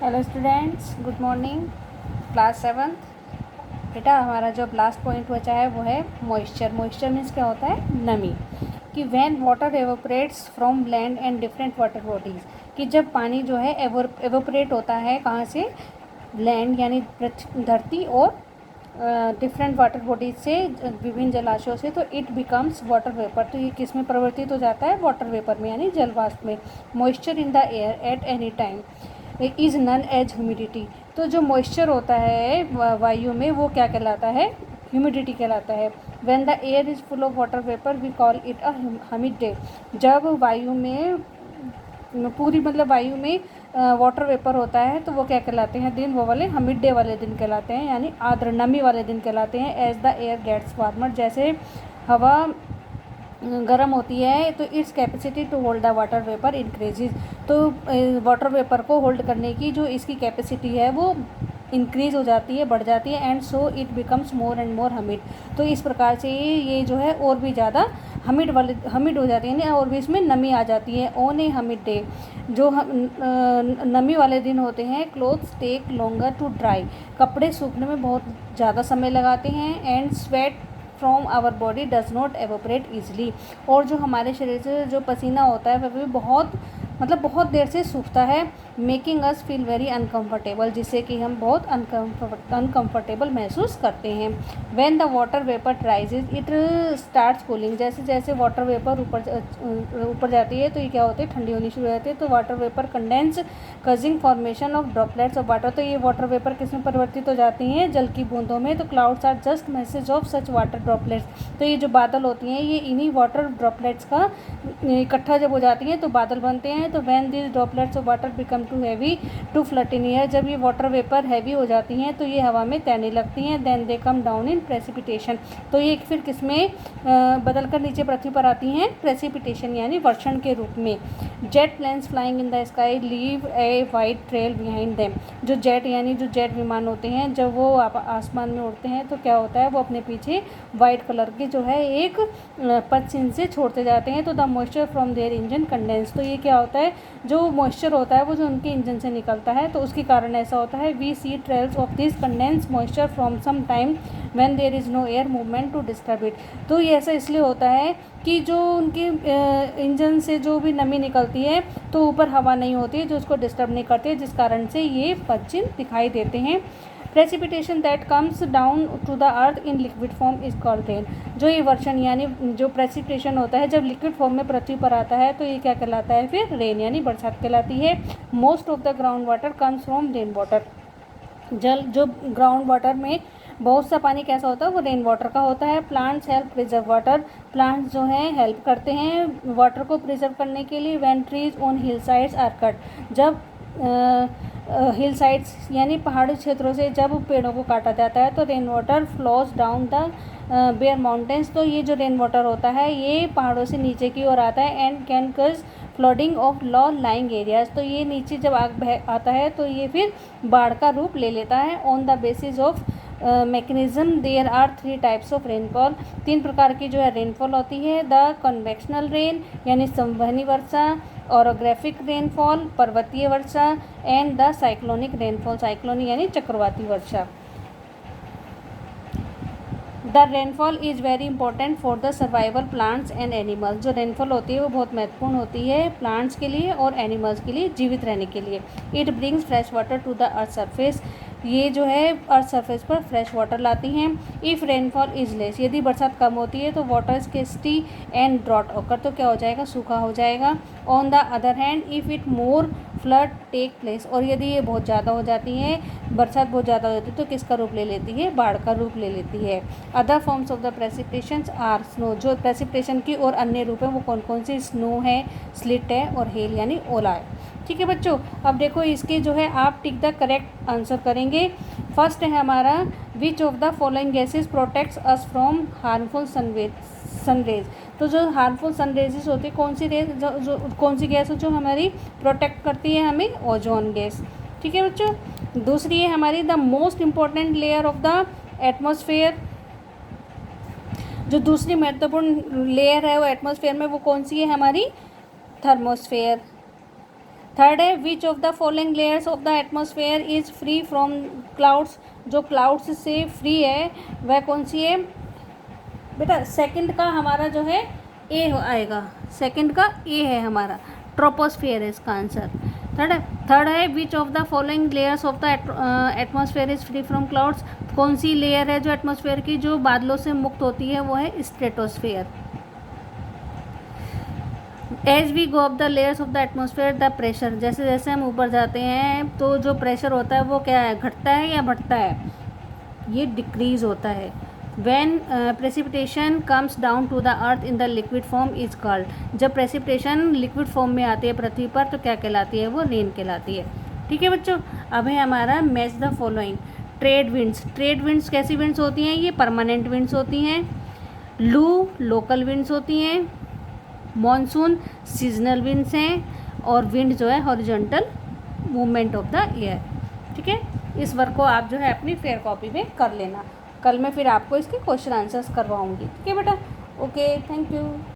Hello students, good morning. Class 7। बेटा हमारा जो लास्ट पॉइंट बचा है वो है मॉइस्चर। मॉइस्चर मीन्स क्या होता है? नमी। कि when water evaporates from land and different water bodies, कि जब पानी जो है एवोपरेट होता है कहाँ से? लैंड यानी धरती और डिफरेंट वाटर बॉडीज से, विभिन्न जलाशयों से, तो इट बिकम्स वाटर वेपर। तो ये किस में परिवर्तित हो जाता है? वाटर वेपर में यानी जलवाष्प में। Moisture in the air at any time is known as humidity. तो जो मॉइस्चर होता है वायु में वो क्या कहलाता है? ह्यूमिडिटी कहलाता है। When the air is full of water vapour we call it a humid day. जब वायु में पूरी वायु में वाटर वेपर होता है तो वो क्या कहलाते हैं दिन? वो वाले ह्यूमिड डे वाले दिन कहलाते हैं, यानी आर्द्र नमी वाले दिन कहलाते हैं। As the air gets warmer, जैसे हवा गर्म होती है तो its capacity to hold the water vapour increases. तो वाटर वेपर को होल्ड करने की जो इसकी कैपेसिटी है वो इंक्रीज़ हो जाती है, बढ़ जाती है। And so it becomes more and more humid. तो इस प्रकार से ये जो है और भी ज़्यादा हमिड हो जाती है, यानी और भी इसमें नमी आ जाती है। ऑन ए हमिड डे, जो नमी वाले दिन होते हैं, clothes take longer to dry. कपड़े सूखने में बहुत ज़्यादा समय लगाते हैं। And sweat from our body does not evaporate easily. और जो हमारे शरीर से जो पसीना होता है वह भी बहुत देर से सूखता है। Making us feel very uncomfortable, जिससे कि हम बहुत अनकम्फर्टेबल महसूस करते हैं। When the water vapour rises it starts cooling. जैसे जैसे वाटर वेपर ऊपर जाती है तो ये क्या होती है? ठंडी होनी शुरू हो जाती है। तो water vapour condense causing formation of droplets of water. तो ये वाटर वेपर किस में परिवर्तित हो जाती हैं? जल की बूंदों में। तो clouds are just masses of such water droplets. तो ये जो बादल होती हैं ये इन्हीं वाटर ड्रॉपलेट्स का इकट्ठा जब हो जाती हैं तो बादल बनते हैं। तो when this droplets of water become too heavy to float in air, जब ये वाटर वेपर हैवी हो जाती हैं तो ये हवा में तैरने लगती हैं। Then they come down in precipitation. तो ये फिर किस में बदल कर नीचे पृथ्वी पर आती हैं? प्रेसिपिटेशन यानी वर्षण के रूप में। Jet planes flying in the sky leave a white trail behind them. जो जेट विमान होते हैं जब वो आसमान में उड़ते हैं तो क्या होता है? वो अपने पीछे वाइट कलर के जो है एक पथ चिन्ह से छोड़ते जाते हैं। तो the moisture from their engine condense. तो ये क्या होता है? जो मॉइस्चर होता है वो जो उनके इंजन से निकलता है तो उसके कारण ऐसा होता है। We see trails of this condense moisture from some time when there is no air movement to disturb it. तो ये ऐसा इसलिए होता है कि जो उनके इंजन से जो भी नमी निकलती है तो ऊपर हवा नहीं होती है जो उसको डिस्टर्ब नहीं करती है, जिस कारण से ये पथ चिन्ह दिखाई देते हैं। Precipitation that comes down to the earth in liquid form is called rain. जो ये वर्षण यानी जो प्रेसिपिटेशन होता है जब लिक्विड फॉर्म में पृथ्वी पर आता है तो ये क्या कहलाता है? फिर रेन यानी बरसात कहलाती है। Most of the ground water comes from rain water. जल जो ग्राउंड वाटर में बहुत सा पानी कैसा होता है? वो रेन वाटर का होता है। Plants help preserve water. Plants जो हैं हेल्प करते हैं वाटर को प्रिजर्व करने के लिए। When trees on hill sides are cut, जब हिल साइड्स यानी पहाड़ी क्षेत्रों से जब पेड़ों को काटा जाता है तो rain water flows down the bare mountains. तो ये जो रेन वाटर होता है ये पहाड़ों से नीचे की ओर आता है। एंड कैन कज flooding of law lying areas. तो ये नीचे जब आता है तो ये फिर बाढ़ का रूप ले लेता है। On the basis of mechanism there are 3 types of rainfall. 3 प्रकार की जो है रेनफॉल होती है। द कन्वेक्शनल रेन यानी संवहनी वर्षा, ऑरोग्राफिक रेनफॉल पर्वतीय वर्षा, and the cyclonic rainfall cyclonic यानी चक्रवाती वर्षा। The rainfall is very important for the survival plants and animals. जो रेनफॉल होती है वो बहुत महत्वपूर्ण होती है प्लांट्स के लिए और एनिमल्स के लिए, जीवित रहने के लिए। It brings fresh water to the earth surface. ये जो है अर्थ सरफेस पर फ्रेश वाटर लाती हैं। इफ़ रेनफॉल इज लेस, यदि बरसात कम होती है तो वाटर स्केर्सिटी एंड ड्रॉट होकर तो क्या हो जाएगा? सूखा हो जाएगा। On the other hand if it more flood take place, और यदि ये बहुत ज़्यादा हो जाती है, बरसात बहुत ज़्यादा होती है तो किसका रूप ले लेती है? बाढ़ का रूप ले लेती है। Other forms of the precipitations are snow. जो प्रेसिपिटेशन की और अन्य रूप हैं वो कौन कौन सी? स्नो है, स्लिट है और हेल यानी ओला है। ठीक है बच्चों, अब देखो इसके जो है आप टिक द करेक्ट आंसर करेंगे। फर्स्ट है हमारा which of the following gases protects us from harmful sun rays. तो जो हार्मफुल सनरेजेस होती है कौन सी रेज, जो कौन सी गैस है जो हमारी प्रोटेक्ट करती है हमें? Ozone gas. ठीक है बच्चों। दूसरी है हमारी the most important layer of the atmosphere. जो दूसरी महत्वपूर्ण लेयर है वो एटमॉस्फेयर में वो कौन सी है हमारी? थर्मोस्फेयर। थर्ड है which of the following layers of the atmosphere is free from clouds, जो क्लाउड्स से फ्री है वह कौन सी है बेटा? सेकंड का हमारा जो है ए आएगा, सेकंड का ए है हमारा, ट्रोपोस्फियर है इसका आंसर। थर्ड है which of the following layers of the atmosphere is free from clouds, कौन सी लेयर है जो एटमॉस्फेयर की जो बादलों से मुक्त होती है, वो है stratosphere. As we go up the layers of the atmosphere the pressure, जैसे जैसे हम ऊपर जाते हैं तो जो प्रेशर होता है वो क्या है, घटता है या बढ़ता है? ये डिक्रीज होता है। When precipitation comes down to the earth in the liquid form is called, जब प्रेसिपिटेशन लिक्विड फॉर्म में आती है पृथ्वी पर तो क्या कहलाती है? वो रेन कहलाती है। ठीक है बच्चों, अब है हमारा match the following. Trade winds, trade winds कैसी विंड्स होती हैं? ये परमानेंट विंड्स होती हैं। लू लोकल विंड्स होती हैं। मॉनसून सीजनल विंड्स हैं। और विंड जो है horizontal movement of the air. ठीक है, इस वर्क को आप जो है अपनी फेयर कॉपी में कर लेना। कल मैं फिर आपको इसके क्वेश्चन आंसर्स करवाऊंगी। ठीक है बेटा, ओके, थैंक यू।